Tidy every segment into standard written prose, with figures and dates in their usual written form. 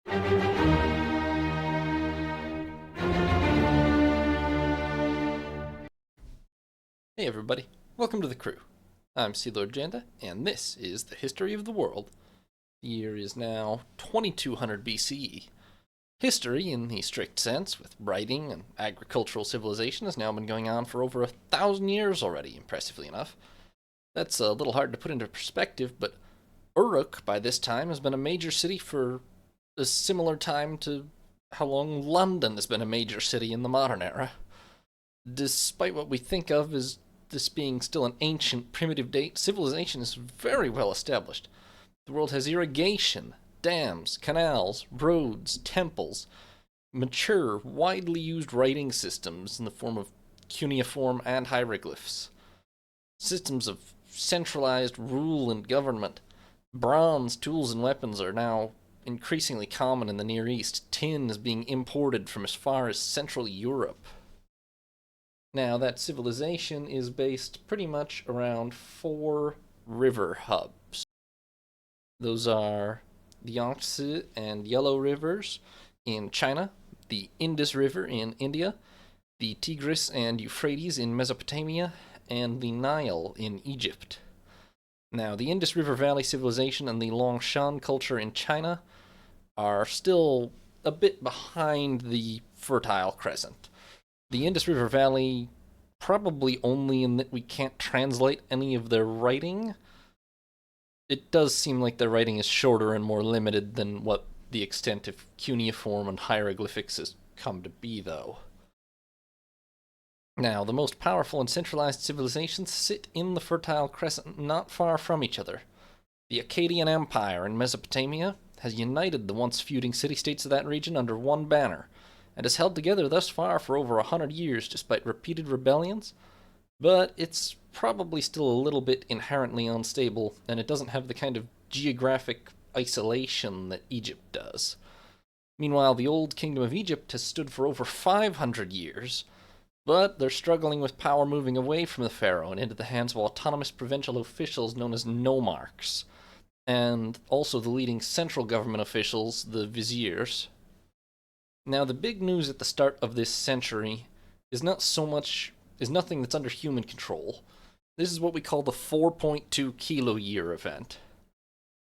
Hey everybody, welcome to the crew. I'm Sea Lord Janda, and this is the history of the world. The year is now 2200 BCE. History, in the strict sense, with writing and agricultural civilization, has now been going on for over 1,000 years already, impressively enough. That's a little hard to put into perspective, but Uruk, by this time, has been a major city for a similar time to how long London has been a major city in the modern era. Despite what we think of as this being still an ancient, primitive date, civilization is very well established. The world has irrigation, dams, canals, roads, temples, mature, widely used writing systems in the form of cuneiform and hieroglyphs, systems of centralized rule and government. Bronze tools and weapons are now increasingly common in the Near East. Tin is being imported from as far as Central Europe. Now, that civilization is based pretty much around 4 river hubs. Those are the Yangtze and Yellow rivers in China, the Indus River in India, the Tigris and Euphrates in Mesopotamia, and the Nile in Egypt. Now, the Indus River Valley civilization and the Longshan culture in China are still a bit behind the Fertile Crescent. The Indus River Valley, probably only in that we can't translate any of their writing. It does seem like their writing is shorter and more limited than what the extent of cuneiform and hieroglyphics has come to be, though. Now, the most powerful and centralized civilizations sit in the Fertile Crescent not far from each other. The Akkadian Empire in Mesopotamia has united the once feuding city-states of that region under one banner, and has held together thus far for over 100 years despite repeated rebellions, but it's probably still a little bit inherently unstable, and it doesn't have the kind of geographic isolation that Egypt does. Meanwhile, the Old Kingdom of Egypt has stood for over 500 years, but they're struggling with power moving away from the pharaoh and into the hands of autonomous provincial officials known as nomarchs, and also the leading central government officials, the viziers. Now, the big news at the start of this century is nothing that's under human control. This is what we call the 4.2 kilo year event.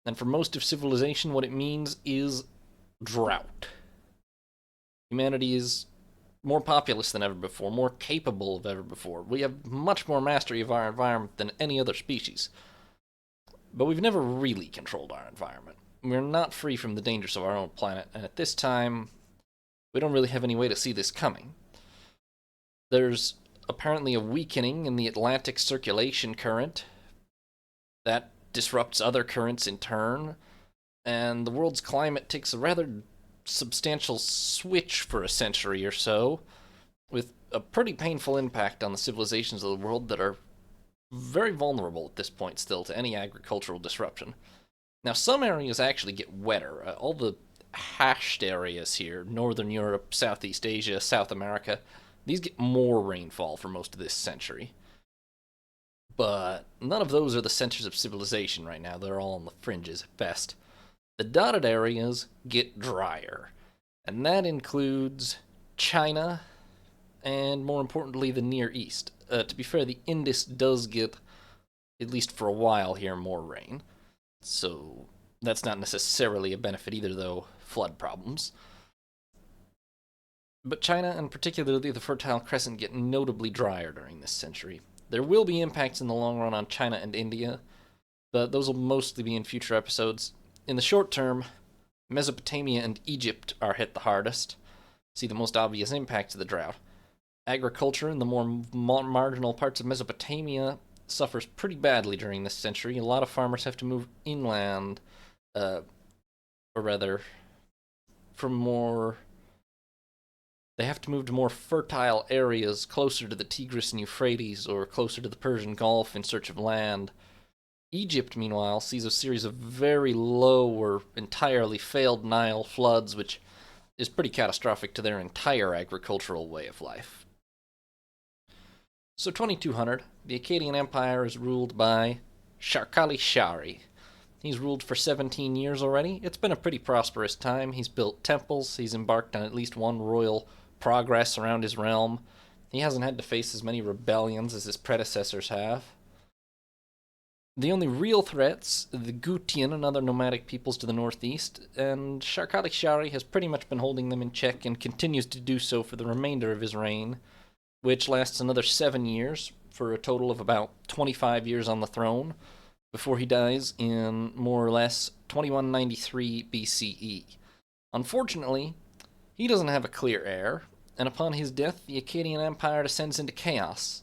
And for most of civilization, what it means is drought. Humanity is more populous than ever before, more capable of ever before. We have much more mastery of our environment than any other species. But we've never really controlled our environment. We're not free from the dangers of our own planet, and at this time, we don't really have any way to see this coming. There's apparently a weakening in the Atlantic circulation current. That disrupts other currents in turn, and the world's climate takes a rather substantial switch for a century or so, with a pretty painful impact on the civilizations of the world that are very vulnerable at this point still to any agricultural disruption. Now, some areas actually get wetter. All the hashed areas here, Northern Europe, Southeast Asia, South America, these get more rainfall for most of this century. But none of those are the centers of civilization right now. They're all on the fringes at best. The dotted areas get drier, and that includes China and, more importantly, the Near East. To be fair, the Indus does get, at least for a while here, more rain. So that's not necessarily a benefit either, though, flood problems. But China, and particularly the Fertile Crescent, get notably drier during this century. There will be impacts in the long run on China and India, but those will mostly be in future episodes. In the short term, Mesopotamia and Egypt are hit the hardest, see the most obvious impacts of the drought. Agriculture in the more marginal parts of Mesopotamia suffers pretty badly during this century. A lot of farmers have to move inland, or rather, they have to move to more fertile areas closer to the Tigris and Euphrates or closer to the Persian Gulf in search of land. Egypt, meanwhile, sees a series of very low or entirely failed Nile floods, which is pretty catastrophic to their entire agricultural way of life. So 2200, the Akkadian Empire is ruled by Sharkali Shari. He's ruled for 17 years already. It's been a pretty prosperous time. He's built temples, he's embarked on at least one royal progress around his realm. He hasn't had to face as many rebellions as his predecessors have. The only real threats, the Gutian and other nomadic peoples to the northeast, and Sharkali Shari has pretty much been holding them in check and continues to do so for the remainder of his reign, which lasts another 7 years, for a total of about 25 years on the throne, before he dies in more or less 2193 BCE. Unfortunately, he doesn't have a clear heir, and upon his death, the Akkadian Empire descends into chaos.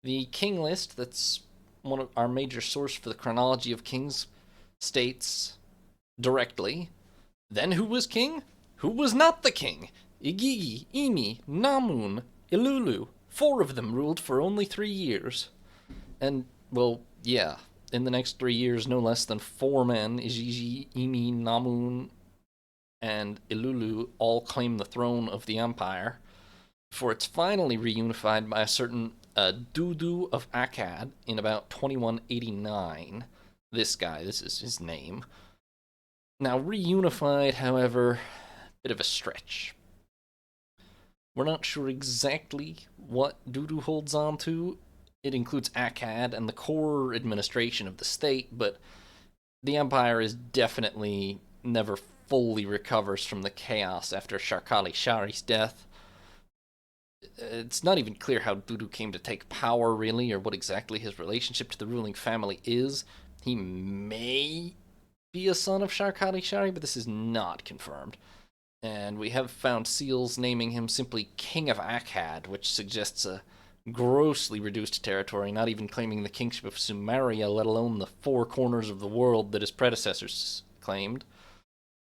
The king list, that's one of our major source for the chronology of kings, states directly, then who was king? Who was not the king? Igigi, Imi, Namun, Ilulu. 4 of them ruled for only 3 years. And, well, yeah, in the next 3 years, no less than 4 men, Igigi, Imi, Namun, and Ilulu, all claim the throne of the empire, before it's finally reunified by a certain Dudu of Akkad in about 2189. This guy, this is his name. Now, reunified, however, bit of a stretch. We're not sure exactly what Dudu holds on to. It includes Akkad and the core administration of the state, but the empire is definitely never fully recovers from the chaos after Sharkali Shari's death. It's not even clear how Dudu came to take power, really, or what exactly his relationship to the ruling family is. He may be a son of Sharkali Shari, but this is not confirmed. And we have found seals naming him simply King of Akkad, which suggests a grossly reduced territory, not even claiming the kingship of Sumeria, let alone the 4 corners of the world that his predecessors claimed.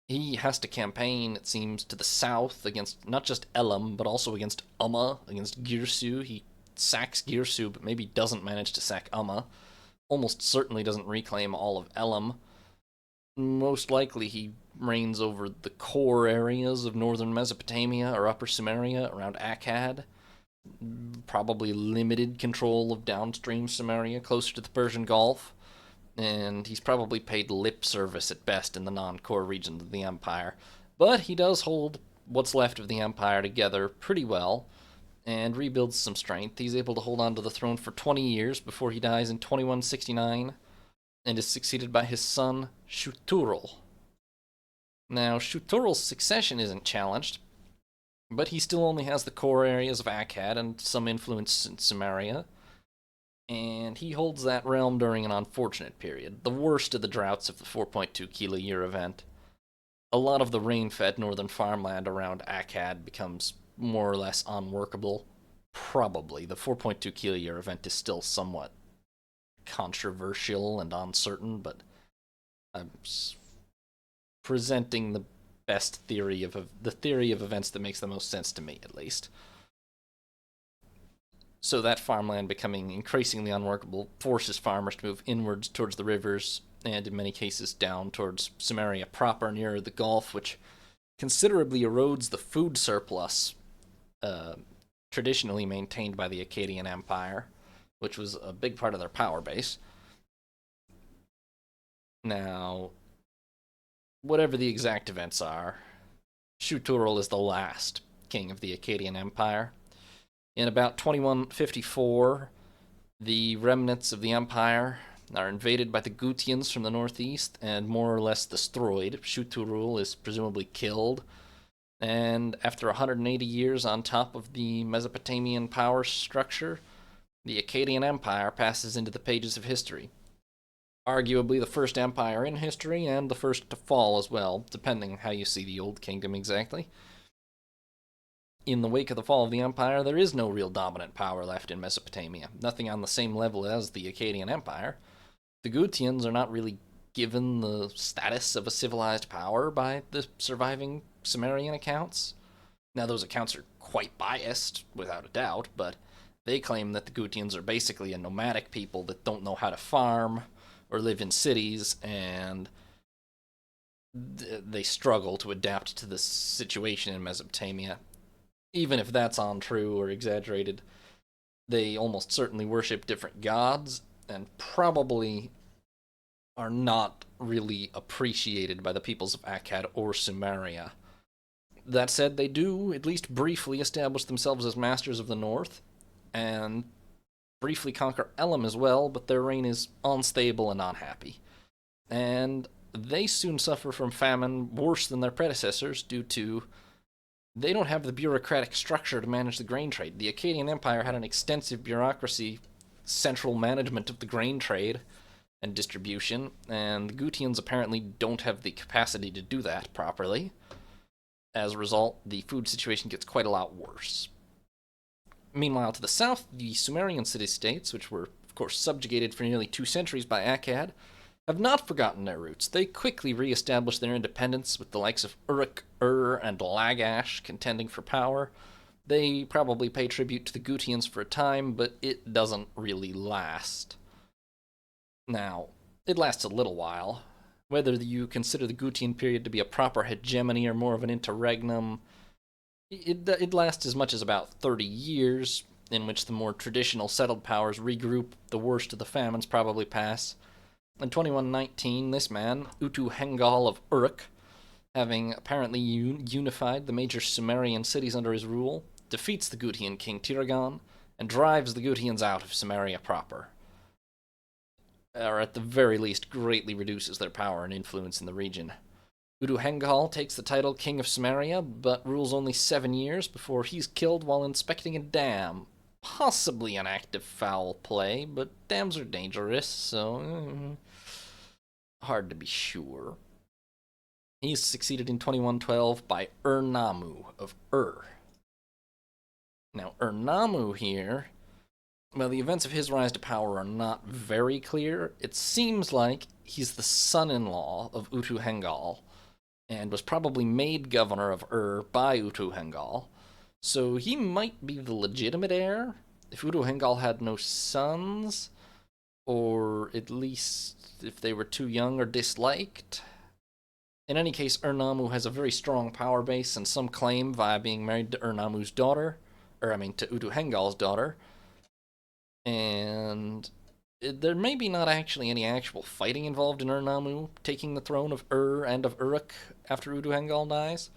He has to campaign, it seems, to the south against not just Elam, but also against Umma, against Girsu. He sacks Girsu, but maybe doesn't manage to sack Umma. Almost certainly doesn't reclaim all of Elam. Most likely he reigns over the core areas of northern Mesopotamia or upper Sumeria around Akkad. Probably limited control of downstream Sumeria, closer to the Persian Gulf. And he's probably paid lip service at best in the non-core regions of the empire. But he does hold what's left of the empire together pretty well, and rebuilds some strength. He's able to hold on to the throne for 20 years before he dies in 2169, and is succeeded by his son, Shuturul. Now, Shuturul's succession isn't challenged, but he still only has the core areas of Akkad and some influence in Sumeria, and he holds that realm during an unfortunate period, the worst of the droughts of the 4.2 kilo-year event. A lot of the rain-fed northern farmland around Akkad becomes more or less unworkable. Probably. The 4.2 kilo-year event is still somewhat controversial and uncertain, but I'm presenting the best theory of the theory of events that makes the most sense to me, at least. So that farmland becoming increasingly unworkable forces farmers to move inwards towards the rivers, and in many cases down towards Sumeria proper near the Gulf, which considerably erodes the food surplus traditionally maintained by the Akkadian Empire, which was a big part of their power base. Now, whatever the exact events are, Shuturul is the last king of the Akkadian Empire. In about 2154, the remnants of the empire are invaded by the Gutians from the northeast and more or less destroyed. Shuturul is presumably killed, and after 180 years on top of the Mesopotamian power structure, the Akkadian Empire passes into the pages of history. Arguably the first empire in history and the first to fall as well, depending on how you see the Old Kingdom exactly. In the wake of the fall of the empire, there is no real dominant power left in Mesopotamia, nothing on the same level as the Akkadian Empire. The Gutians are not really given the status of a civilized power by the surviving Sumerian accounts. Now, those accounts are quite biased, without a doubt, but they claim that the Gutians are basically a nomadic people that don't know how to farm or live in cities, and they struggle to adapt to the situation in Mesopotamia. Even if that's untrue or exaggerated, they almost certainly worship different gods, and probably are not really appreciated by the peoples of Akkad or Sumeria. That said, they do at least briefly establish themselves as masters of the north, and briefly conquer Elam as well, but their reign is unstable and unhappy. And they soon suffer from famine worse than their predecessors due to they don't have the bureaucratic structure to manage the grain trade. The Akkadian Empire had an extensive bureaucracy, central management of the grain trade and distribution, and the Gutians apparently don't have the capacity to do that properly. As a result, the food situation gets quite a lot worse. Meanwhile, to the south, the Sumerian city-states, which were, of course, subjugated for nearly 2 centuries by Akkad, have not forgotten their roots. They quickly re-established their independence with the likes of Uruk, and Lagash contending for power. They probably pay tribute to the Gutians for a time, but it doesn't really last. Now, it lasts a little while. Whether you consider the Gutian period to be a proper hegemony or more of an interregnum, it lasts as much as about 30 years, in which the more traditional settled powers regroup, the worst of the famines probably pass. In 2119, this man, Utu Hengal of Uruk, having apparently unified the major Sumerian cities under his rule, defeats the Gutian king Tiragon, and drives the Gutians out of Sumeria proper. Or at the very least, greatly reduces their power and influence in the region. Utu Hengal takes the title King of Sumeria, but rules only 7 years before he's killed while inspecting a dam. Possibly an act of foul play, but dams are dangerous, so hard to be sure. He's succeeded in 2112 by Namu of Now, Namu here, well, the events of his rise to power are not very clear. It seems like he's the son-in-law of Utu Hengal, and was probably made governor of by Utu Hengal. So he might be the legitimate heir, if Utu Hengal had no sons, or at least if they were too young or disliked. In any case, Namu has a very strong power base and some claim via being married to Namu's daughter, to Utu Hengal's daughter. And there may be not actually any actual fighting involved in Namu taking the throne of and of Uruk after Utu Hengal dies.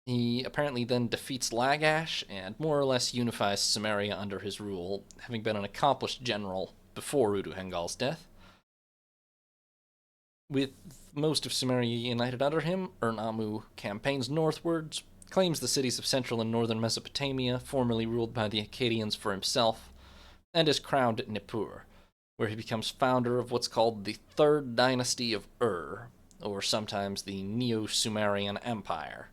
He apparently then defeats Lagash and more or less unifies Sumeria under his rule, having been an accomplished general before Utu Hengal's death. With most of Sumeria united under him, Namu campaigns northwards, claims the cities of central and northern Mesopotamia, formerly ruled by the Akkadians, for himself, and is crowned at Nippur, where he becomes founder of what's called the Third Dynasty of or sometimes the Neo-Sumerian Empire.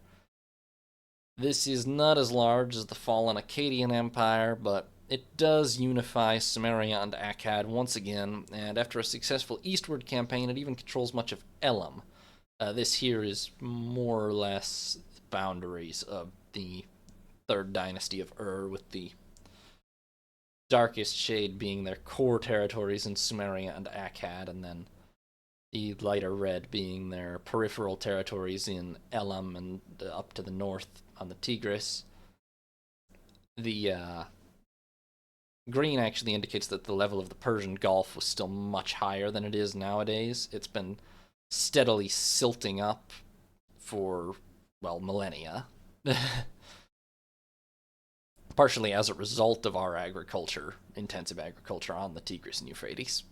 This is not as large as the fallen Akkadian Empire, but it does unify Sumeria and Akkad once again, and after a successful eastward campaign, it even controls much of Elam. This here is more or less the boundaries of the Third Dynasty of with the darkest shade being their core territories in Sumeria and Akkad, and then the lighter red being their peripheral territories in Elam and up to the north on the Tigris. The green actually indicates that the level of the Persian Gulf was still much higher than it is nowadays. It's been steadily silting up for, well, millennia. Partially as a result of our intensive agriculture on the Tigris and Euphrates.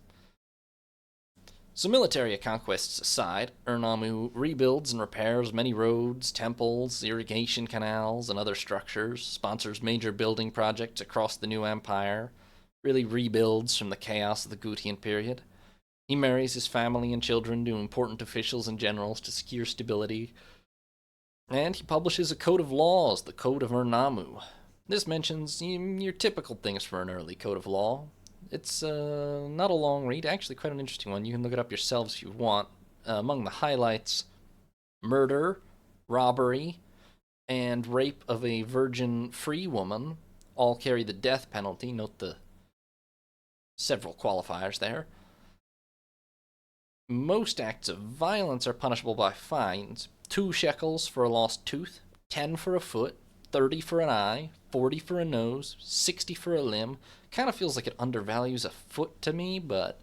So military conquests aside, Namu rebuilds and repairs many roads, temples, irrigation canals, and other structures, sponsors major building projects across the new empire, really rebuilds from the chaos of the Gutian period. He marries his family and children to important officials and generals to secure stability, and he publishes a code of laws, the Code of Namu. This mentions your typical things for an early code of law. It's not a long read, actually quite an interesting one. You can look it up yourselves if you want. Among the highlights, murder, robbery, and rape of a virgin free woman all carry the death penalty. Note the several qualifiers there. Most acts of violence are punishable by fines. 2 shekels for a lost tooth, 10 for a foot, 30 for an eye, 40 for a nose, 60 for a limb. Kind of feels like it undervalues a foot to me, but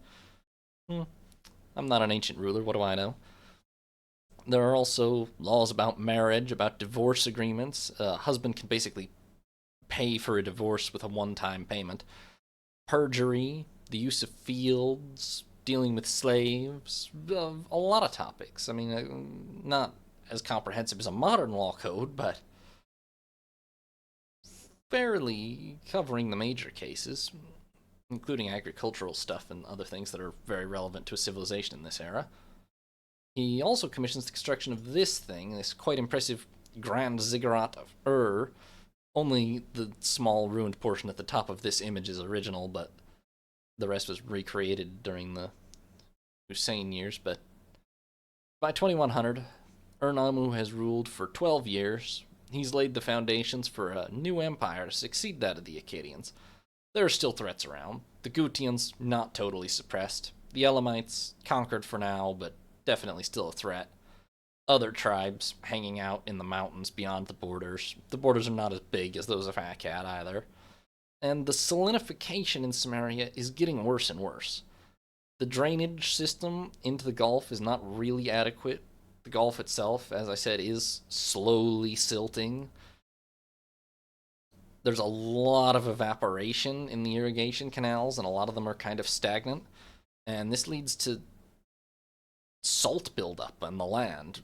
I'm not an ancient ruler, what do I know? There are also laws about marriage, about divorce agreements. A husband can basically pay for a divorce with a one time payment. Perjury, the use of fields, dealing with slaves, a lot of topics. I mean, not as comprehensive as a modern law code, but fairly covering the major cases, including agricultural stuff and other things that are very relevant to a civilization in this era. He also commissions the construction of this quite impressive grand ziggurat of Ur. Only the small ruined portion at the top of this image is original, but the rest was recreated during the Hussein years. But by 2100, Ur-Nammu has ruled for 12 years. He's laid the foundations for a new empire to succeed that of the Akkadians. There are still threats around. The Gutians, not totally suppressed. The Elamites, conquered for now, but definitely still a threat. Other tribes hanging out in the mountains beyond the borders. The borders are not as big as those of Akkad either. And the salinification in Samaria is getting worse and worse. The drainage system into the Gulf is not really adequate. The Gulf itself, as I said, is slowly silting. There's a lot of evaporation in the irrigation canals, and a lot of them are kind of stagnant. And this leads to salt buildup on the land,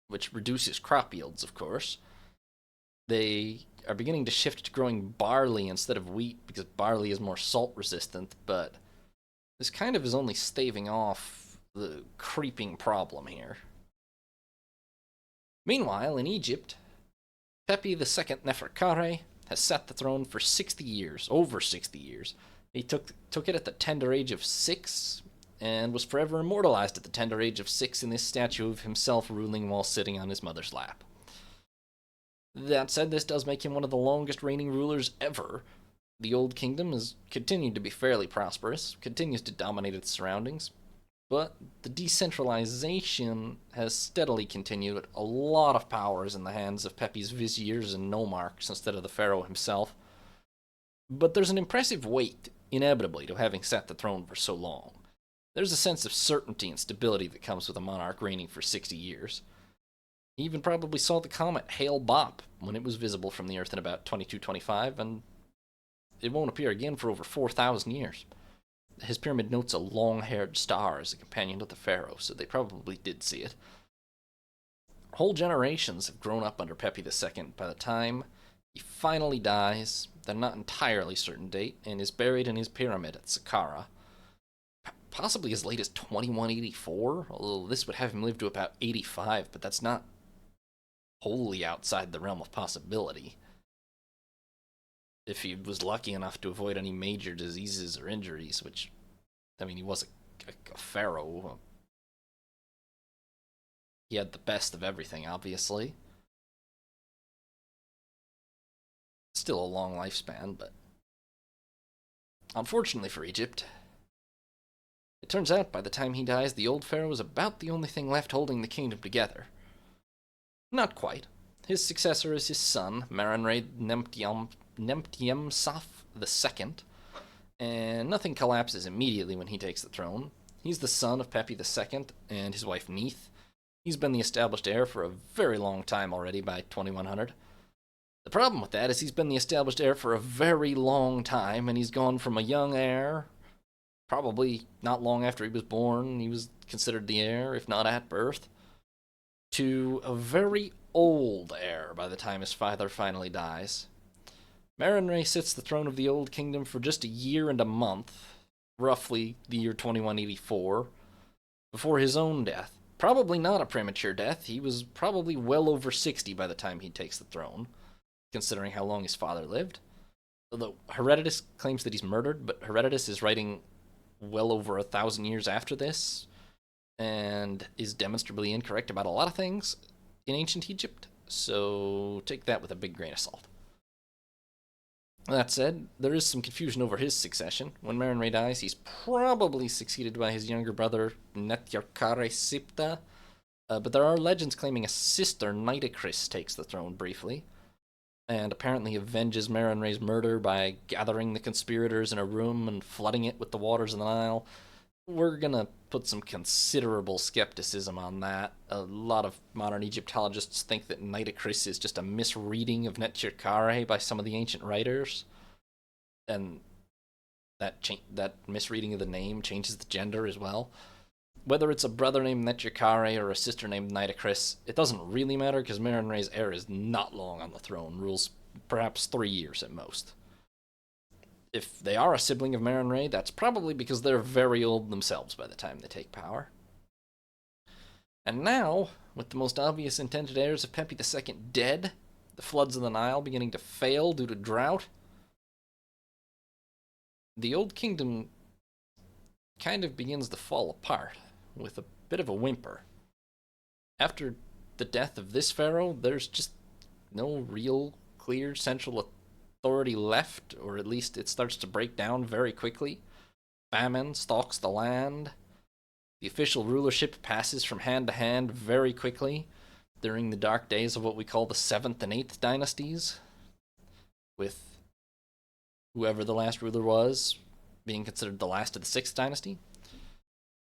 which reduces crop yields, of course. They are beginning to shift to growing barley instead of wheat because barley is more salt resistant, but this kind of is only staving off the creeping problem here. Meanwhile, in Egypt, Pepi II Neferkare has sat the throne for 60 years, over 60 years. He took it at the tender age of 6 and was forever immortalized at the tender age of 6 in this statue of himself ruling while sitting on his mother's lap. That said, this does make him one of the longest reigning rulers ever. The Old Kingdom has continued to be fairly prosperous, continues to dominate its surroundings, but the decentralization has steadily continued. With a lot of power is in the hands of Pepi's viziers and nomarchs instead of the pharaoh himself. But there's an impressive weight, inevitably, to having sat the throne for so long. There's a sense of certainty and stability that comes with a monarch reigning for 60 years. He even probably saw the comet Hale-Bopp when it was visible from the Earth in about 2225, and it won't appear again for over 4,000 years. His pyramid notes a long-haired star as a companion to the pharaoh, so they probably did see it. Whole generations have grown up under Pepi II. By the time he finally dies, they're not entirely certain date, and is buried in his pyramid at Saqqara, possibly as late as 2184, although this would have him live to about 85, but that's not wholly outside the realm of possibility. If he was lucky enough to avoid any major diseases or injuries, which, I mean, he was a pharaoh. He had the best of everything, obviously. Still a long lifespan, but unfortunately for Egypt, it turns out by the time he dies, the old pharaoh is about the only thing left holding the kingdom together. Not quite. His successor is his son, Maranre Nemtiemsaf II, and nothing collapses immediately when he takes the throne. He's the son of Pepi II and his wife Neith. He's been the established heir for a very long time already by 2100. The problem with that is he's been the established heir for a very long time, and he's gone from a young heir, probably not long after he was born, he was considered the heir, if not at birth, to a very old heir by the time his father finally dies. Maranre sits the throne of the Old Kingdom for just a year and a month, roughly the year 2184, before his own death. Probably not a premature death. He was probably well over 60 by the time he takes the throne, considering how long his father lived. Although Herodotus claims that he's murdered, but Herodotus is writing well over 1,000 years after this, and is demonstrably incorrect about a lot of things in ancient Egypt, so take that with a big grain of salt. That said, there is some confusion over his succession. When Maranre dies, he's probably succeeded by his younger brother, Netyarkare Sipta, but there are legends claiming a sister, Nitocris, takes the throne briefly, and apparently avenges Maranre's murder by gathering the conspirators in a room and flooding it with the waters of the Nile. we're gonna put some considerable skepticism on that. A lot of modern Egyptologists think that Nitocris is just a misreading of Neferkare by some of the ancient writers, and that misreading of the name changes the gender as well. Whether it's a brother named Neferkare or a sister named Nitocris, it doesn't really matter because Merenre's heir is not long on the throne, rules perhaps 3 years at most. If they are a sibling of Merenre, that's probably because they're very old themselves by the time they take power. And now, with the most obvious intended heirs of Pepi II dead, the floods of the Nile beginning to fail due to drought, the Old Kingdom kind of begins to fall apart with a bit of a whimper. After the death of this pharaoh, there's just no real clear central authority left, or at least it starts to break down very quickly. Famine stalks the land. The official rulership passes from hand to hand very quickly during the dark days of what we call the 7th and 8th dynasties, with whoever the last ruler was being considered the last of the 6th dynasty.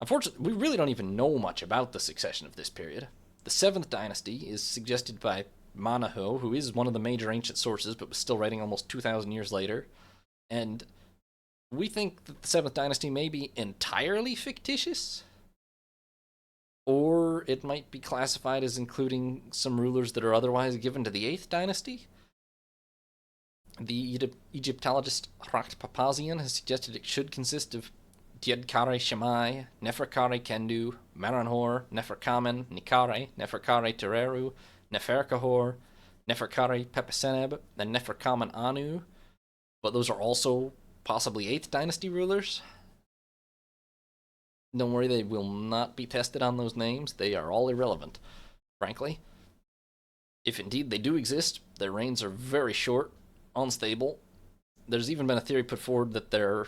Unfortunately, we really don't even know much about the succession of this period. The 7th dynasty is suggested by Manaho, who is one of the major ancient sources, but was still writing almost 2,000 years later. And we think that the 7th dynasty may be entirely fictitious, or it might be classified as including some rulers that are otherwise given to the 8th dynasty. The Egyptologist Hrakt Papazian has suggested it should consist of Diedkare Shemai, Neferkare Kendu, Maranhor, Neferkamen, Nikare, Neferkare Tereru, Neferkahor, Neferkare Pepeseneb, and Neferkamen Anu, but those are also possibly 8th dynasty rulers. Don't worry, they will not be tested on those names. They are all irrelevant, frankly. If indeed they do exist, their reigns are very short, unstable. There's even been a theory put forward that there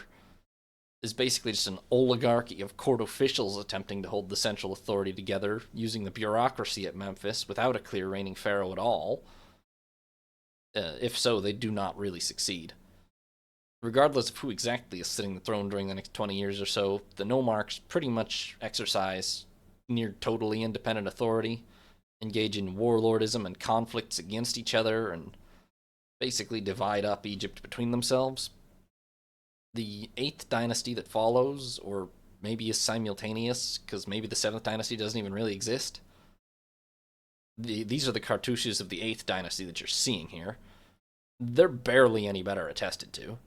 is basically just an oligarchy of court officials attempting to hold the central authority together using the bureaucracy at Memphis without a clear reigning pharaoh at all. If so, they do not really succeed. Regardless of who exactly is sitting the throne during the next 20 years or so, the nomarchs pretty much exercise near totally independent authority, engage in warlordism and conflicts against each other, and basically divide up Egypt between themselves. The 8th dynasty that follows, or maybe is simultaneous, because maybe the 7th dynasty doesn't even really exist. These are the cartouches of the 8th dynasty that you're seeing here. They're barely any better attested to.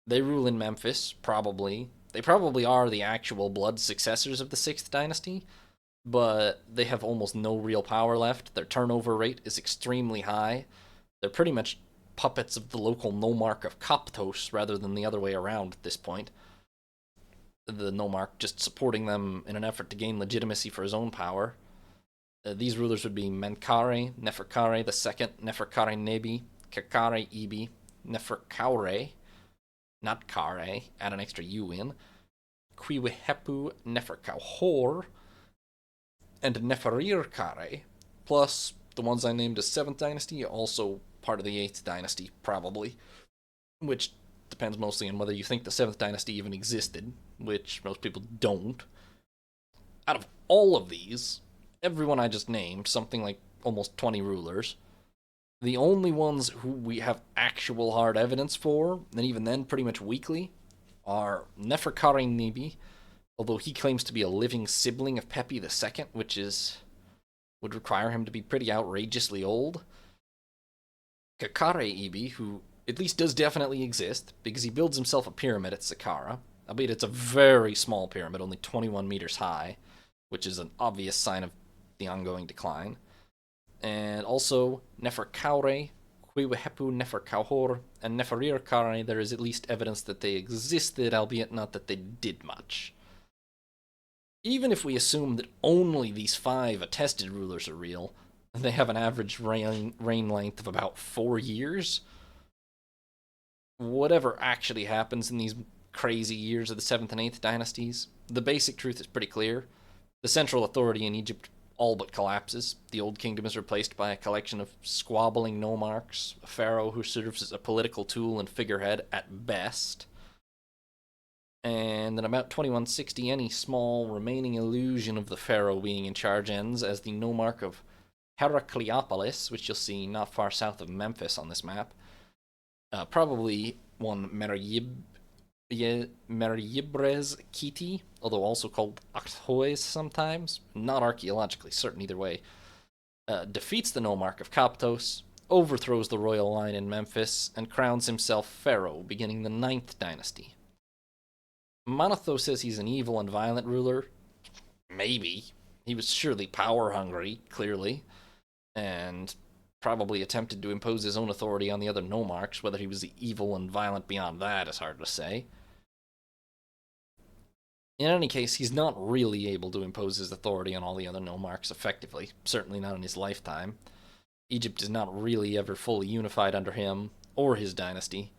They rule in Memphis, probably. They probably are the actual blood successors of the 6th dynasty, but they have almost no real power left. Their turnover rate is extremely high. They're pretty much puppets of the local nomarch of Koptos rather than the other way around at this point. The nomarch just supporting them in an effort to gain legitimacy for his own power. These rulers would be Menkare, Neferkare II, Neferkare Nebi, Kakare Ibi, Neferkaure, not Kare, add an extra U in, Quiwehepu Neferkauhor, and Neferirkare, plus the ones I named as 7th dynasty, also part of the 8th dynasty, probably, which depends mostly on whether you think the 7th dynasty even existed, which most people don't. Out of all of these, everyone I just named, something like almost 20 rulers, the only ones who we have actual hard evidence for, and even then pretty much weakly, are Neferkare Nebi, although he claims to be a living sibling of Pepi II, which would require him to be pretty outrageously old. Kakare Ibi, who at least does definitely exist, because he builds himself a pyramid at Saqqara, albeit it's a very small pyramid, only 21 meters high, which is an obvious sign of the ongoing decline. And also Neferkaure, Quiwehepu Neferkauhor, and Neferirkare, there is at least evidence that they existed, albeit not that they did much. Even if we assume that only these 5 attested rulers are real, they have an average reign length of about 4 years. Whatever actually happens in these crazy years of the 7th and 8th dynasties, the basic truth is pretty clear. The central authority in Egypt all but collapses. The Old Kingdom is replaced by a collection of squabbling nomarchs, a pharaoh who serves as a political tool and figurehead at best. And in about 2160, any small remaining illusion of the pharaoh being in charge ends as the nomarch of Heracleopolis, which you'll see not far south of Memphis on this map, probably one Meryibrez Kiti, although also called Akthoes sometimes, not archaeologically certain either way, defeats the nomarch of Koptos, overthrows the royal line in Memphis, and crowns himself pharaoh, beginning the 9th dynasty. Manetho says he's an evil and violent ruler. Maybe. He was surely power hungry, clearly, and probably attempted to impose his own authority on the other nomarchs. Whether he was evil and violent beyond that is hard to say. In any case, he's not really able to impose his authority on all the other nomarchs effectively, certainly not in his lifetime. Egypt is not really ever fully unified under him or his dynasty.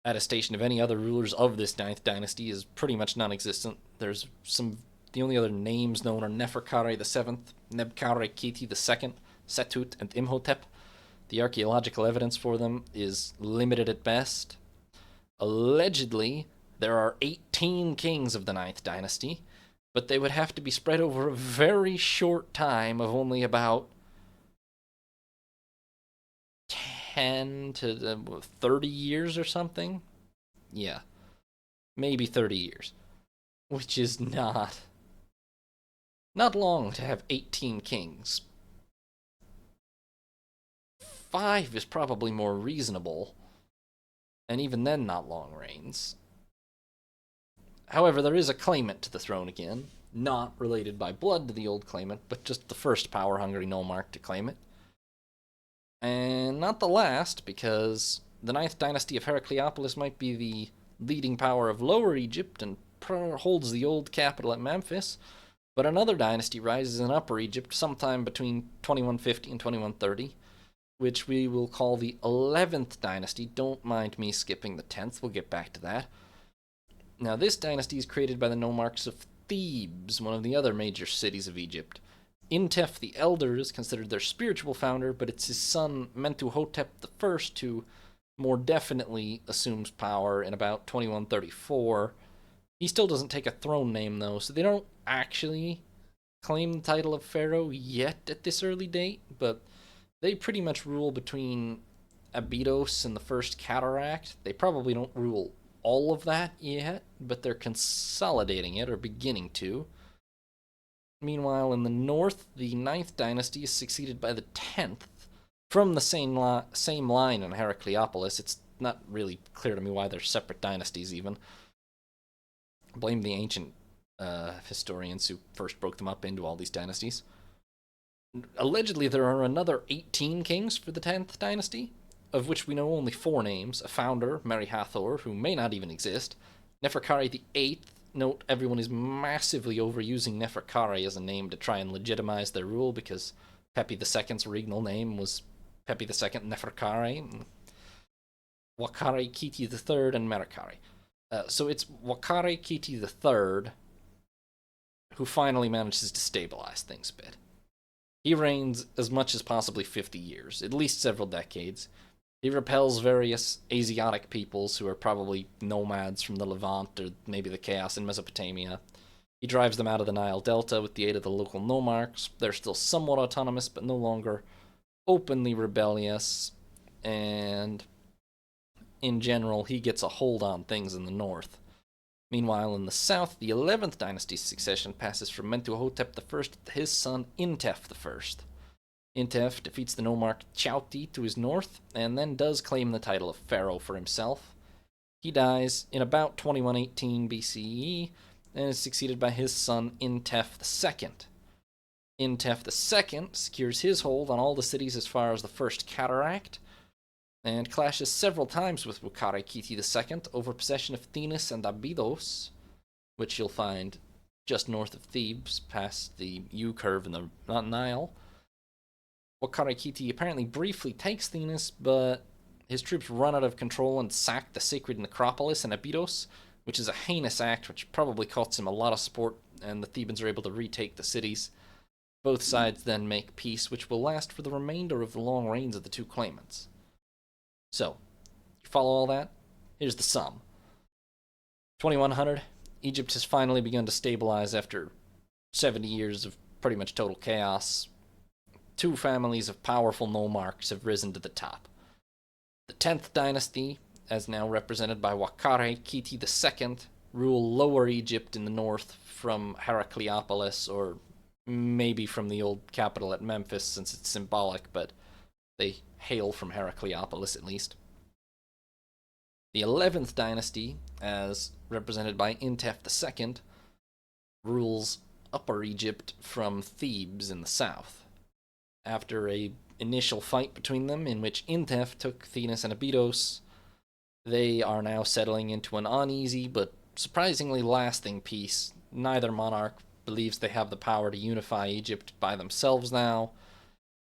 Attestation of any other rulers of this 9th dynasty is pretty much non-existent. The only other names known are Neferkare VII, Nebkare Kiti II, Setut, and Imhotep. The archaeological evidence for them is limited at best. Allegedly, there are 18 kings of the 9th dynasty, but they would have to be spread over a very short time of only about 10 to 30 years or something. Yeah, maybe 30 years, which is not long to have 18 kings. 5 is probably more reasonable, and even then not long reigns. However, there is a claimant to the throne again, not related by blood to the old claimant, but just the first power-hungry nomarch to claim it. And not the last, because the 9th dynasty of Heracleopolis might be the leading power of Lower Egypt and holds the old capital at Memphis, but another dynasty rises in Upper Egypt sometime between 2150 and 2130, which we will call the 11th dynasty. Don't mind me skipping the 10th, we'll get back to that. Now, this dynasty is created by the nomarchs of Thebes, one of the other major cities of Egypt. Intef the Elder is considered their spiritual founder, but it's his son Mentuhotep I who more definitely assumes power in about 2134. He still doesn't take a throne name, though, so they don't actually claim the title of pharaoh yet at this early date, but they pretty much rule between Abydos and the First Cataract. They probably don't rule all of that yet, but they're consolidating it, or beginning to. Meanwhile, in the north, the 9th dynasty is succeeded by the 10th, from the same line in Heracleopolis. It's not really clear to me why they're separate dynasties, even. Blame the ancient historians who first broke them up into all these dynasties. Allegedly, there are another 18 kings for the 10th dynasty, of which we know only 4 names: a founder, Meri-Hathor, who may not even exist; Neferkare VIII. Note, everyone is massively overusing Neferkare as a name to try and legitimize their rule, because Pepi II's regnal name was Pepi II Neferkare, Wakare Kiti III, and Merikare. So it's Wakare Kiti III who finally manages to stabilize things a bit. He reigns as much as possibly 50 years, at least several decades. He repels various Asiatic peoples who are probably nomads from the Levant or maybe the chaos in Mesopotamia. He drives them out of the Nile Delta with the aid of the local nomarchs. They're still somewhat autonomous, but no longer openly rebellious. And in general, he gets a hold on things in the north. Meanwhile, in the south, the 11th dynasty's succession passes from Mentuhotep I to his son Intef I. Intef defeats the nomarch Chauti to his north, and then does claim the title of pharaoh for himself. He dies in about 2118 BCE, and is succeeded by his son Intef II. Intef II secures his hold on all the cities as far as the First Cataract, and clashes several times with Wakare Kiti II over possession of Thinis and Abydos, which you'll find just north of Thebes, past the U-curve in the Nile. Wakare Kiti apparently briefly takes Thinis, but his troops run out of control and sack the sacred necropolis in Abydos, which is a heinous act which probably costs him a lot of support, and the Thebans are able to retake the cities. Both sides then make peace, which will last for the remainder of the long reigns of the two claimants. So, you follow all that? Here's the sum. 2100, Egypt has finally begun to stabilize after 70 years of pretty much total chaos. Two families of powerful nomarchs have risen to the top. The 10th dynasty, as now represented by Wakare Kiti II, rule Lower Egypt in the north from Heracleopolis, or maybe from the old capital at Memphis since it's symbolic, but they hail from Heracleopolis at least. The 11th dynasty, as represented by Intef II, rules Upper Egypt from Thebes in the south. After a initial fight between them in which Intef took Thenis and Abydos, they are now settling into an uneasy but surprisingly lasting peace. Neither monarch believes they have the power to unify Egypt by themselves now,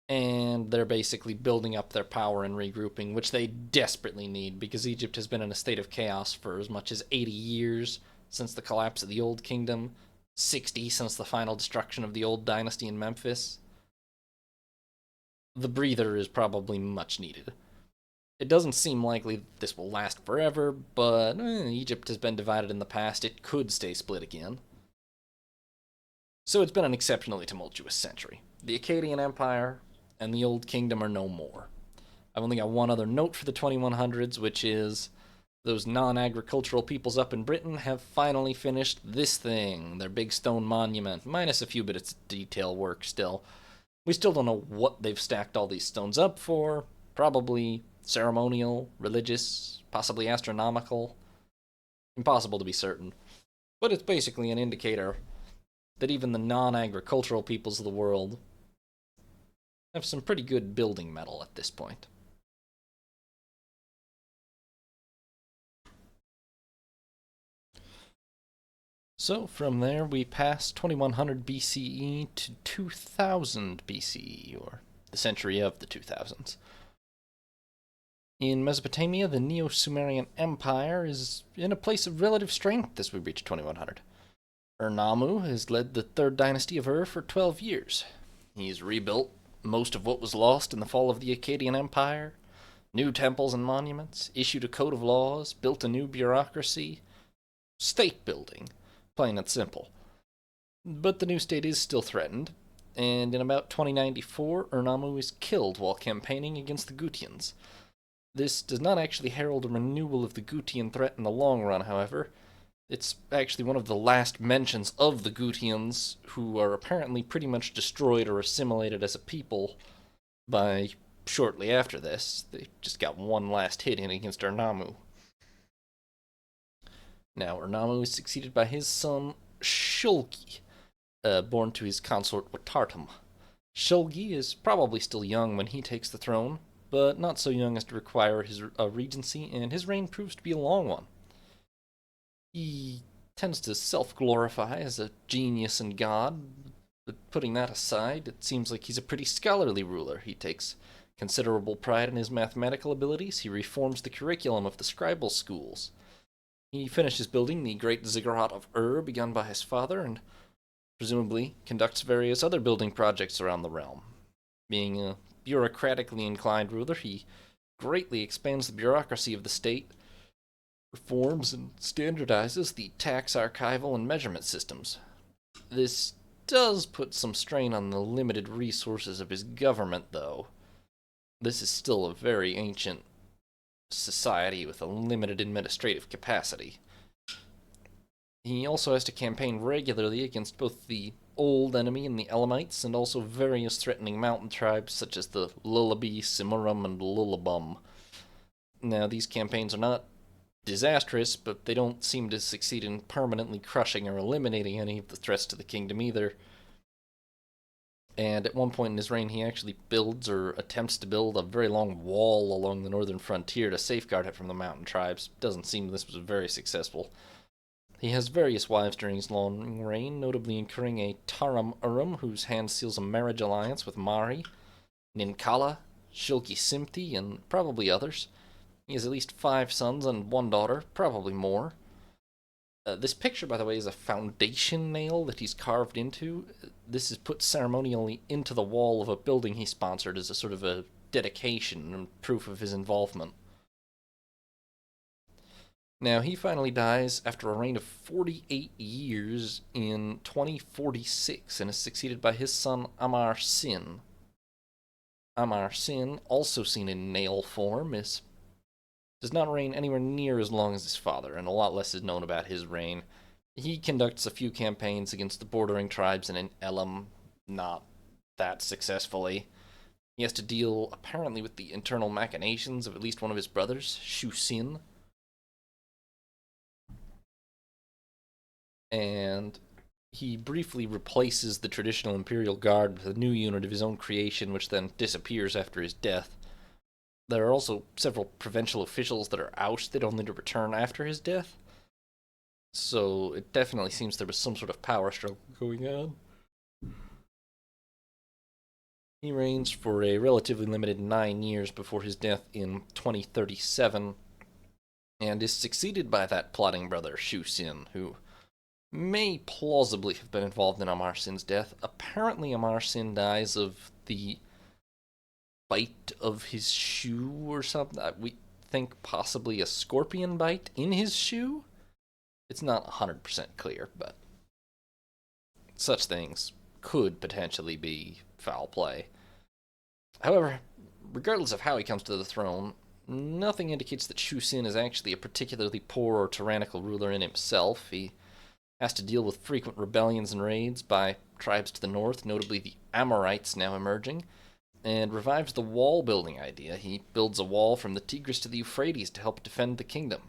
and they're basically building up their power and regrouping, which they desperately need because Egypt has been in a state of chaos for as much as 80 years since the collapse of the Old Kingdom, 60 since the final destruction of the Old Dynasty in Memphis. The breather is probably much needed. It doesn't seem likely that this will last forever, but Egypt has been divided in the past. It could stay split again. So it's been an exceptionally tumultuous century. The Akkadian Empire and the Old Kingdom are no more. I've only got one other note for the 2100s, which is those non-agricultural peoples up in Britain have finally finished this thing, their big stone monument, minus a few bits of detail work still. We still don't know what they've stacked all these stones up for. Probably ceremonial, religious, possibly astronomical. Impossible to be certain. But it's basically an indicator that even the non-agricultural peoples of the world have some pretty good building metal at this point. So from there we pass 2100 BCE to 2000 BCE, or the century of the 2000s. In Mesopotamia, the Neo-Sumerian Empire is in a place of relative strength as we reach 2100. Ur-Nammu has led the third dynasty of Ur for 12 years. He's rebuilt most of what was lost in the fall of the Akkadian Empire, new temples and monuments, issued a code of laws, built a new bureaucracy, state building, plain and simple. But the new state is still threatened, and in about 2094, Ur-Nammu is killed while campaigning against the Gutians. This does not actually herald a renewal of the Gutian threat in the long run, however. It's actually one of the last mentions of the Gutians, who are apparently pretty much destroyed or assimilated as a people by shortly after this. They just got one last hit in against Ur-Nammu. Now, Ur-Nammu is succeeded by his son, Shulgi, born to his consort Watartum. Shulgi is probably still young when he takes the throne, but not so young as to require his regency, and his reign proves to be a long one. He tends to self-glorify as a genius and god, but putting that aside, it seems like he's a pretty scholarly ruler. He takes considerable pride in his mathematical abilities. He reforms the curriculum of the scribal schools. He finishes building the great ziggurat of Ur begun by his father, and presumably conducts various other building projects around the realm. Being a bureaucratically inclined ruler, he greatly expands the bureaucracy of the state, reforms and standardizes the tax, archival, and measurement systems. This does put some strain on the limited resources of his government, though. This is still a very ancient society with a limited administrative capacity. He also has to campaign regularly against both the old enemy and the Elamites, and also various threatening mountain tribes such as the Lullaby, Simurum, and Lullabum. Now, these campaigns are not disastrous, but they don't seem to succeed in permanently crushing or eliminating any of the threats to the kingdom either. And at one point in his reign, he actually builds or attempts to build a very long wall along the northern frontier to safeguard it from the mountain tribes. Doesn't seem this was very successful. He has various wives during his long reign, notably incurring a Taram Urim, whose hand seals a marriage alliance with Mari, Ninkala, Shilki Simti, and probably others. He has at least 5 sons and 1 daughter, probably more. This picture, by the way, is a foundation nail that he's carved into. This is put ceremonially into the wall of a building he sponsored as a sort of a dedication and proof of his involvement. Now, he finally dies after a reign of 48 years in 2046 and is succeeded by his son Amar Sin. Amar Sin, also seen in nail form, does not reign anywhere near as long as his father, and a lot less is known about his reign. He conducts a few campaigns against the bordering tribes and in Elam, not that successfully. He has to deal, apparently, with the internal machinations of at least one of his brothers, Shu Sin, and he briefly replaces the traditional Imperial Guard with a new unit of his own creation, which then disappears after his death. There are also several provincial officials that are ousted only to return after his death. So it definitely seems there was some sort of power struggle going on. He reigns for a relatively limited 9 years before his death in 2037, and is succeeded by that plotting brother, Shu Sin, who may plausibly have been involved in Amar Sin's death. Apparently, Amar Sin dies of the bite of his shoe or something. We think possibly a scorpion bite in his shoe. It's not 100% clear, but such things could potentially be foul play. However, regardless of how he comes to the throne, nothing indicates that Shu Sin is actually a particularly poor or tyrannical ruler in himself. He has to deal with frequent rebellions and raids by tribes to the north, notably the Amorites now emerging, and revives the wall building idea. He builds a wall from the Tigris to the Euphrates to help defend the kingdom.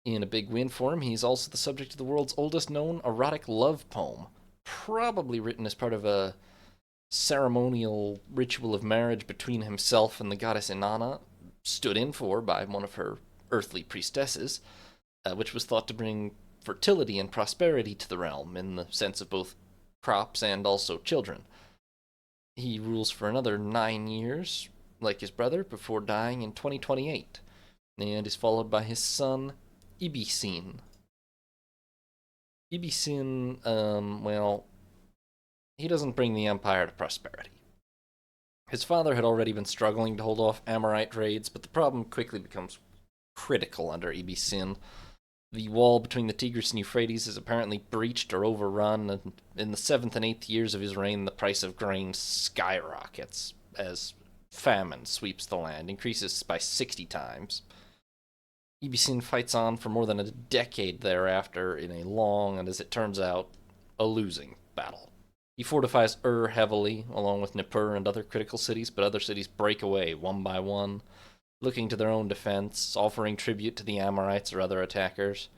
In a big win for him, he's also the subject of the world's oldest known erotic love poem, probably written as part of a ceremonial ritual of marriage between himself and the goddess Inanna, stood in for by one of her earthly priestesses, which was thought to bring fertility and prosperity to the realm in the sense of both crops and also children. He rules for another 9 years, like his brother, before dying in 2028, and is followed by his son, Ibisin. Ibisin, well, he doesn't bring the empire to prosperity. His father had already been struggling to hold off Amorite raids, but the problem quickly becomes critical under Ibisin. The wall between the Tigris and Euphrates is apparently breached or overrun, and in the 7th and 8th years of his reign, the price of grain skyrockets as famine sweeps the land, increases by 60 times. Ibisin fights on for more than a decade thereafter in a long, and as it turns out, a losing battle. He fortifies heavily, along with Nippur and other critical cities, but other cities break away one by one, looking to their own defense, offering tribute to the Amorites or other attackers.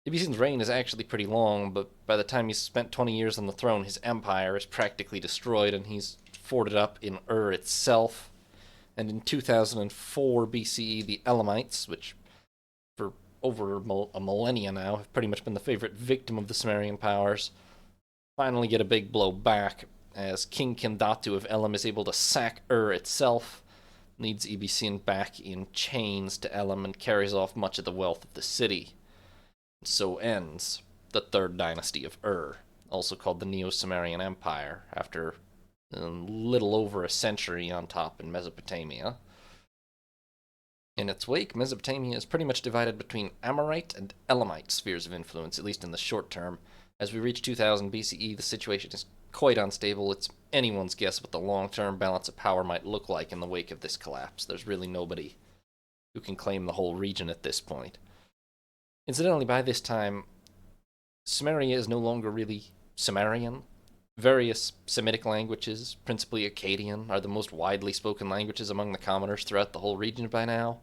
Ibisin's reign is actually pretty long, but by the time he's spent 20 years on the throne, his empire is practically destroyed, and he's forted up in itself. And in 2004 BCE, the Elamites, which for over a millennia now have pretty much been the favorite victim of the Sumerian powers, finally get a big blow back, as King Kindatu of Elam is able to sack itself, leads Ibisin back in chains to Elam, and carries off much of the wealth of the city. So ends the third dynasty of also called the Neo-Sumerian Empire, after a little over a century on top in Mesopotamia. In its wake, Mesopotamia is pretty much divided between Amorite and Elamite spheres of influence, at least in the short term. As we reach 2000 BCE, the situation is quite unstable. It's anyone's guess what the long-term balance of power might look like in the wake of this collapse. There's really nobody who can claim the whole region at this point. Incidentally, by this time, Sumeria is no longer really Sumerian. Various Semitic languages, principally Akkadian, are the most widely spoken languages among the commoners throughout the whole region by now.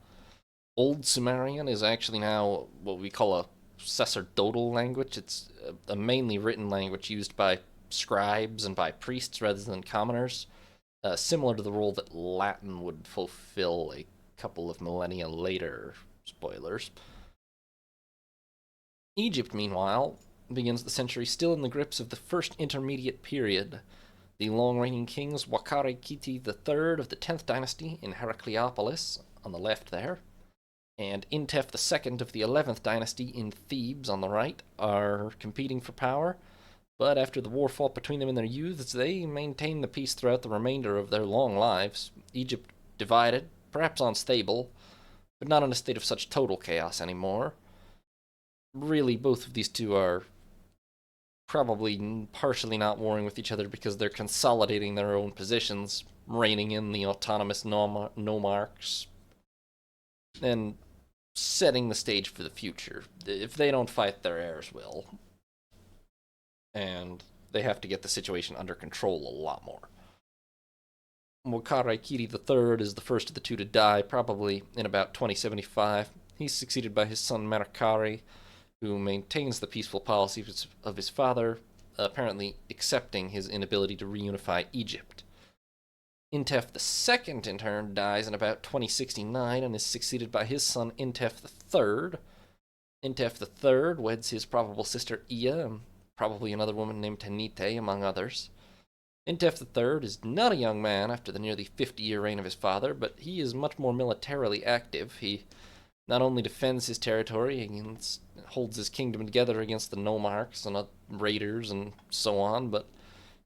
Old Sumerian is actually now what we call a sacerdotal language. It's a mainly written language used by scribes and by priests rather than commoners, similar to the role that Latin would fulfill a couple of millennia later. Spoilers. Egypt, meanwhile, begins the century still in the grips of the first intermediate period. The long-reigning kings Wakare Kiti III of the 10th dynasty in Heracleopolis, on the left there, and Intef II of the 11th dynasty in Thebes on the right are competing for power, but after the war fought between them in their youths, they maintain the peace throughout the remainder of their long lives. Egypt divided, perhaps unstable, but not in a state of such total chaos anymore. Really, both of these two are probably partially not warring with each other because they're consolidating their own positions, reining in the autonomous nomarchs, and setting the stage for the future. If they don't fight, their heirs will. And they have to get the situation under control a lot more. Wakare Kiri III is the first of the two to die, probably in about 2075. He's succeeded by his son Merakari, who maintains the peaceful policy of his father, apparently accepting his inability to reunify Egypt. Intef II, in turn, dies in about 2069 and is succeeded by his son Intef III. Intef III weds his probable sister Ea, and probably another woman named Tenite, among others. Intef III is not a young man after the nearly 50-year reign of his father, but he is much more militarily active. He not only defends his territory and holds his kingdom together against the nomarchs and raiders and so on, but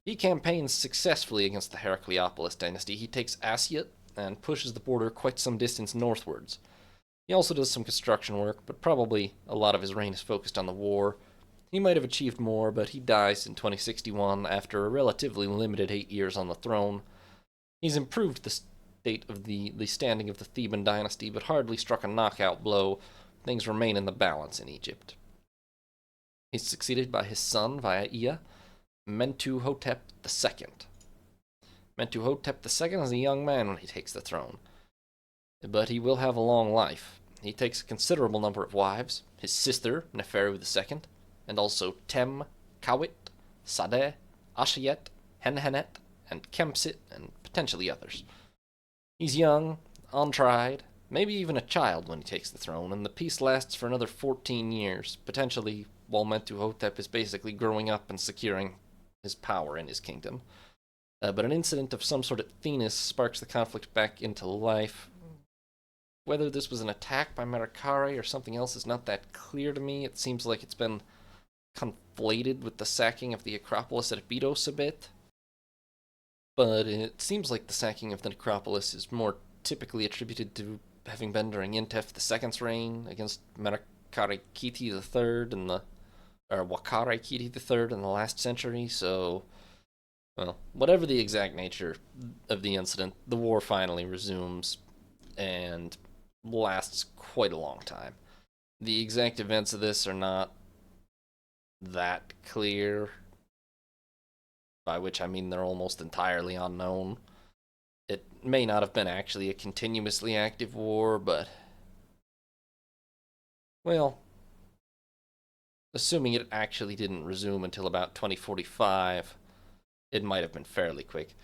he campaigns successfully against the Heracleopolis dynasty. He takes Asiut and pushes the border quite some distance northwards. He also does some construction work, but probably a lot of his reign is focused on the war. He might have achieved more, but he dies in 2061 after a relatively limited 8 years on the throne. He's improved the state of the standing of the Theban dynasty, but hardly struck a knockout blow. Things remain in the balance in Egypt. He's succeeded by his son via Ea, Mentuhotep II. Mentuhotep II is a young man when he takes the throne, but he will have a long life. He takes a considerable number of wives, his sister, Neferu II, and also Tem, Kawit, Sadeh, Ashiyet, Henhenet, and Kemsit, and potentially others. He's young, untried, maybe even a child when he takes the throne, and the peace lasts for another 14 years, potentially while Mentuhotep is basically growing up and securing his power in his kingdom. But an incident of some sort at Thenis sparks the conflict back into life. Whether this was an attack by Merakari or something else is not that clear to me. It seems like it's been conflated with the sacking of the Acropolis at Abydos a bit. But it seems like the sacking of the Acropolis is more typically attributed to having been during Intef II's reign against Merakari Kiti III and Wakare Kiti III in the last century, so, well, whatever the exact nature of the incident, the war finally resumes and lasts quite a long time. The exact events of this are not that clear, by which I mean they're almost entirely unknown. It may not have been actually a continuously active war, but, well, assuming it actually didn't resume until about 2045, it might have been fairly quick.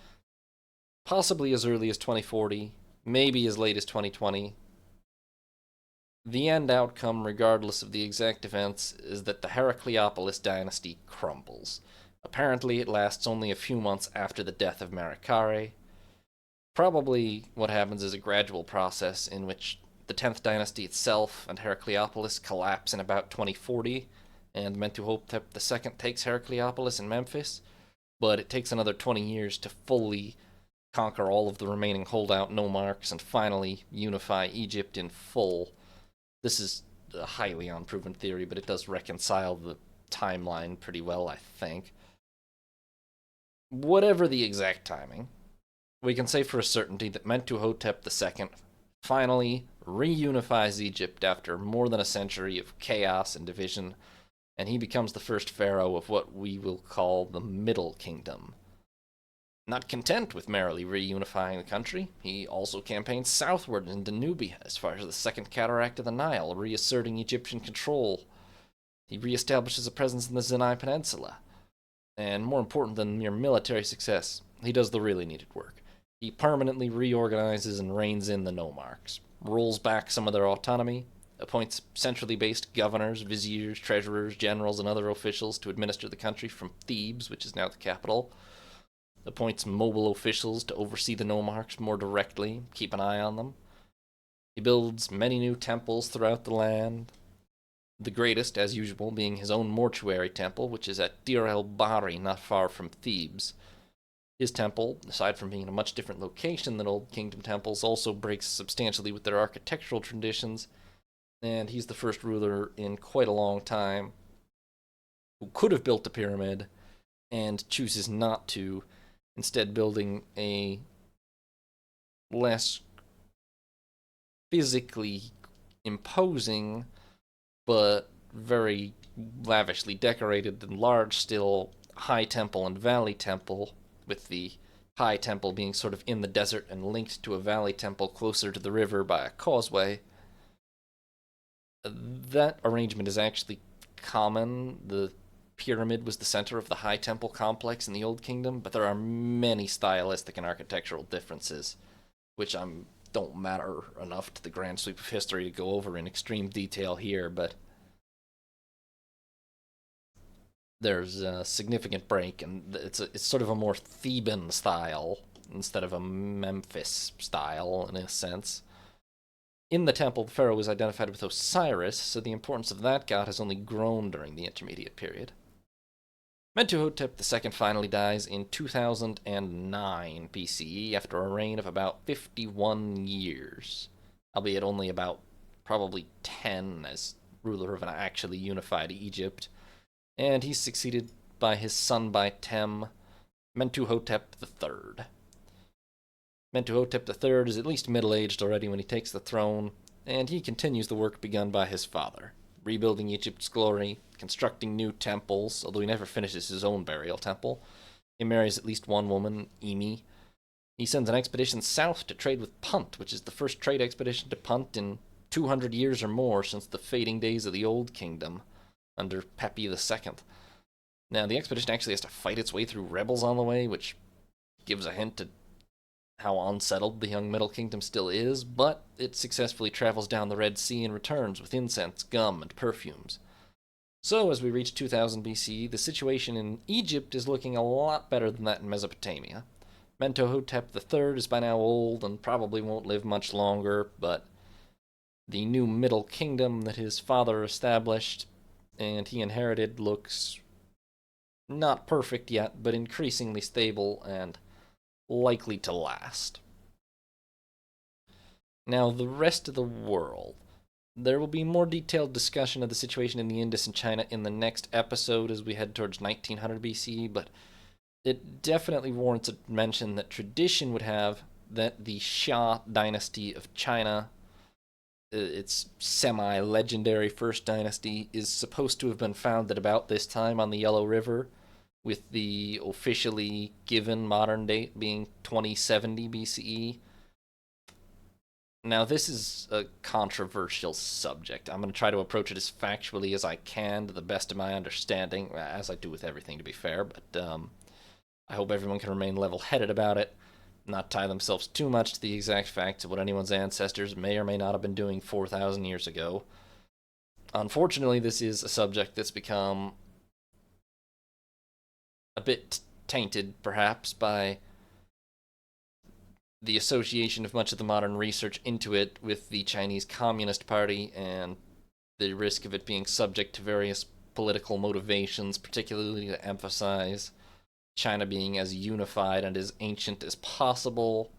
Possibly as early as 2040, maybe as late as 2020. The end outcome, regardless of the exact events, is that the Heracleopolis dynasty crumbles. Apparently, it lasts only a few months after the death of Merakari. Probably what happens is a gradual process in which the 10th dynasty itself and Heracleopolis collapse in about 2040, and Mentuhotep II takes Heracleopolis and Memphis, but it takes another 20 years to fully conquer all of the remaining holdout nomarchs and finally unify Egypt in full. This is a highly unproven theory, but it does reconcile the timeline pretty well, I think. Whatever the exact timing, we can say for a certainty that Mentuhotep II finally reunifies Egypt after more than a century of chaos and division, and he becomes the first pharaoh of what we will call the Middle Kingdom. Not content with merely reunifying the country, he also campaigns southward into Nubia as far as the Second Cataract of the Nile, reasserting Egyptian control. He reestablishes a presence in the Sinai Peninsula. And more important than mere military success, he does the really needed work. He permanently reorganizes and reins in the nomarchs, rolls back some of their autonomy, appoints centrally based governors, viziers, treasurers, generals, and other officials to administer the country from Thebes, which is now the capital, appoints mobile officials to oversee the nomarchs more directly, keep an eye on them. He builds many new temples throughout the land, the greatest, as usual, being his own mortuary temple, which is at Dir el-Bahri, not far from Thebes. His temple, aside from being in a much different location than Old Kingdom temples, also breaks substantially with their architectural traditions, and he's the first ruler in quite a long time who could have built a pyramid and chooses not to, instead building a less physically imposing but very lavishly decorated and large still high temple and valley temple, with the high temple being sort of in the desert and linked to a valley temple closer to the river by a causeway. That arrangement is actually common. The pyramid was the center of the high temple complex in the Old Kingdom, but there are many stylistic and architectural differences, which don't matter enough to the grand sweep of history to go over in extreme detail here, but there's a significant break, and it's sort of a more Theban style instead of a Memphis style in a sense. In the temple, the pharaoh was identified with Osiris, so the importance of that god has only grown during the intermediate period. Mentuhotep II finally dies in 2009 BCE after a reign of about 51 years, albeit only about probably 10 as ruler of an actually unified Egypt, and he's succeeded by his son by Tem, Mentuhotep III. Mentuhotep III is at least middle-aged already when he takes the throne, and he continues the work begun by his father, rebuilding Egypt's glory, constructing new temples, although he never finishes his own burial temple. He marries at least one woman, Emi. He sends an expedition south to trade with Punt, which is the first trade expedition to Punt in 200 years or more since the fading days of the Old Kingdom under Pepi II. Now, the expedition actually has to fight its way through rebels on the way, which gives a hint to how unsettled the young Middle Kingdom still is, but it successfully travels down the Red Sea and returns with incense, gum, and perfumes. So, as we reach 2000 BC, the situation in Egypt is looking a lot better than that in Mesopotamia. Mentuhotep III is by now old and probably won't live much longer, but the new Middle Kingdom that his father established and he inherited looks not perfect yet, but increasingly stable and likely to last. Now, the rest of the world. There will be more detailed discussion of the situation in the Indus and China in the next episode as we head towards 1900 BC, but it definitely warrants a mention that tradition would have that the Xia dynasty of China, its semi-legendary first dynasty, is supposed to have been founded about this time on the Yellow River, with the officially given modern date being 2070 BCE. Now, this is a controversial subject. I'm going to try to approach it as factually as I can to the best of my understanding, as I do with everything, to be fair, but I hope everyone can remain level-headed about it, not tie themselves too much to the exact facts of what anyone's ancestors may or may not have been doing 4,000 years ago. Unfortunately, this is a subject that's become a bit tainted, perhaps, by the association of much of the modern research into it with the Chinese Communist Party and the risk of it being subject to various political motivations, particularly to emphasize China being as unified and as ancient as possible.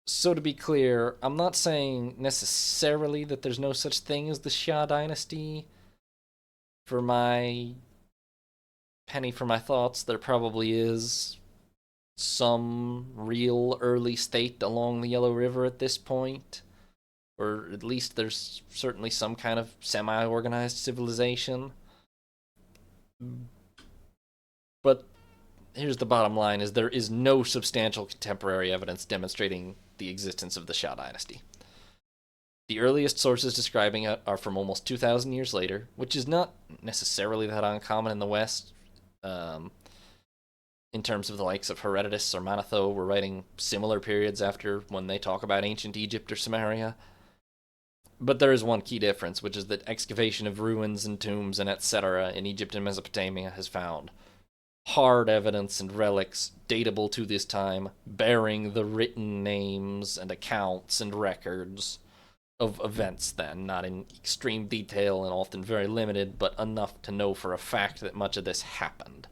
So, to be clear, I'm not saying necessarily that there's no such thing as the Xia dynasty. For my penny for my thoughts, there probably is some real early state along the Yellow River at this point, or at least there's certainly some kind of semi-organized civilization. But here's the bottom line, is there is no substantial contemporary evidence demonstrating the existence of the Xia dynasty. The earliest sources describing it are from almost 2,000 years later, which is not necessarily that uncommon in the West. In terms of the likes of Herodotus or Manetho, were writing similar periods after when they talk about ancient Egypt or Sumeria. But there is one key difference, which is that excavation of ruins and tombs and etc. in Egypt and Mesopotamia has found hard evidence and relics datable to this time, bearing the written names and accounts and records of events then, not in extreme detail and often very limited, but enough to know for a fact that much of this happened.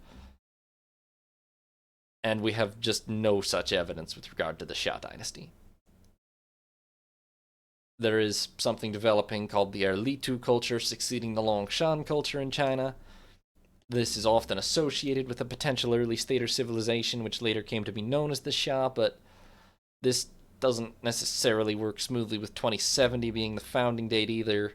And we have just no such evidence with regard to the Xia dynasty. There is something developing called the Erlitu culture succeeding the Longshan culture in China. This is often associated with a potential early state or civilization, which later came to be known as the Xia, but this doesn't necessarily work smoothly with 2070 being the founding date either.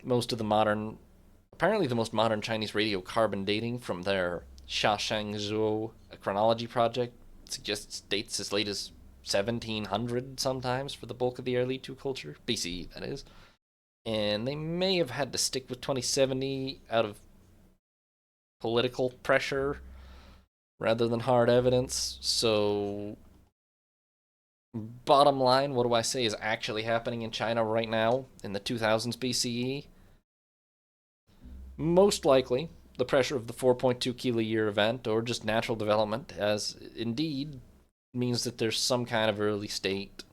Apparently the most modern Chinese radiocarbon dating from their Shashangzhou chronology project suggests dates as late as 1700 sometimes for the bulk of the Erlitu culture, BCE that is. And they may have had to stick with 2070 out of political pressure rather than hard evidence. So, bottom line, what do I say is actually happening in China right now in the 2000s BCE? Most likely, the pressure of the 4.2 kiloyear event, or just natural development, as indeed means that there's some kind of early state,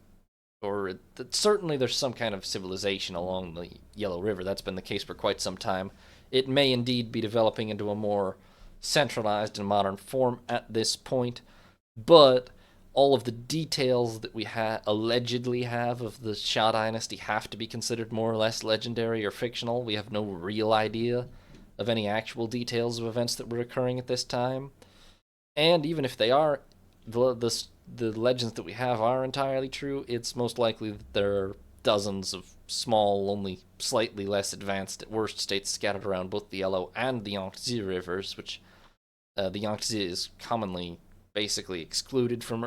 or that certainly there's some kind of civilization along the Yellow River. That's been the case for quite some time. It may indeed be developing into a more centralized and modern form at this point, but all of the details that we allegedly have of the Xia dynasty have to be considered more or less legendary or fictional. We have no real idea of any actual details of events that were occurring at this time. And even if they are, the legends that we have are entirely true, it's most likely that there are dozens of small, only slightly less advanced at worst states scattered around both the Yellow and the Yangtze rivers, which the Yangtze is commonly basically excluded from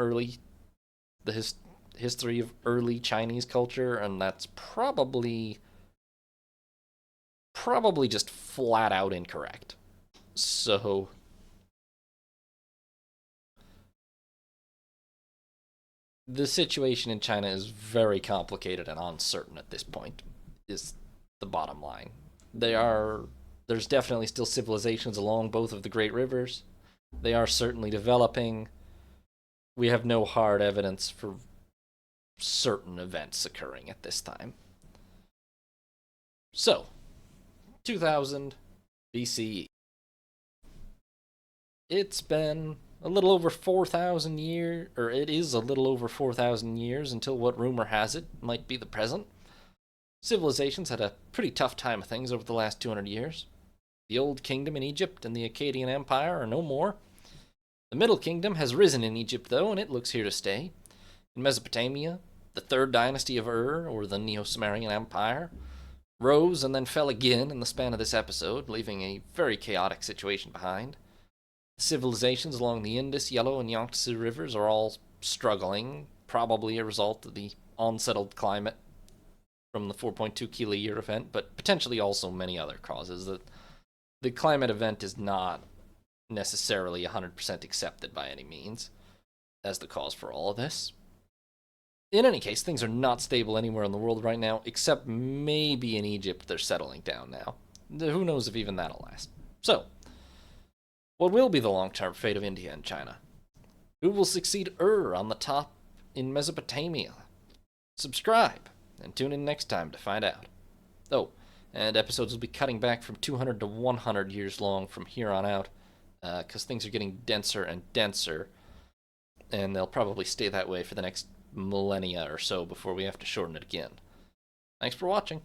the history of early Chinese culture, and that's probably just flat out incorrect. So the situation in China is very complicated and uncertain at this point, is the bottom line. There's definitely still civilizations along both of the great rivers. They are certainly developing. We have no hard evidence for certain events occurring at this time. So, 2000 BCE. It's been a little over 4,000 years, or it is a little over 4,000 years until what rumor has it might be the present. Civilizations had a pretty tough time of things over the last 200 years. The Old Kingdom in Egypt and the Akkadian Empire are no more. The Middle Kingdom has risen in Egypt, though, and it looks here to stay. In Mesopotamia, the Third Dynasty of Ur, or the Neo-Sumerian Empire, rose and then fell again in the span of this episode, leaving a very chaotic situation behind. Civilizations along the Indus, Yellow, and Yangtze rivers are all struggling, probably a result of the unsettled climate from the 4.2 kiloyear event, but potentially also many other causes. The climate event is not necessarily 100% accepted by any means as the cause for all of this. In any case, things are not stable anywhere in the world right now, except maybe in Egypt they're settling down now. Who knows if even that'll last. So, what will be the long-term fate of India and China? Who will succeed Ur on the top in Mesopotamia? Subscribe, and tune in next time to find out. Oh, and episodes will be cutting back from 200 to 100 years long from here on out, because things are getting denser and denser, and they'll probably stay that way for the next millennia or so before we have to shorten it again. Thanks for watching.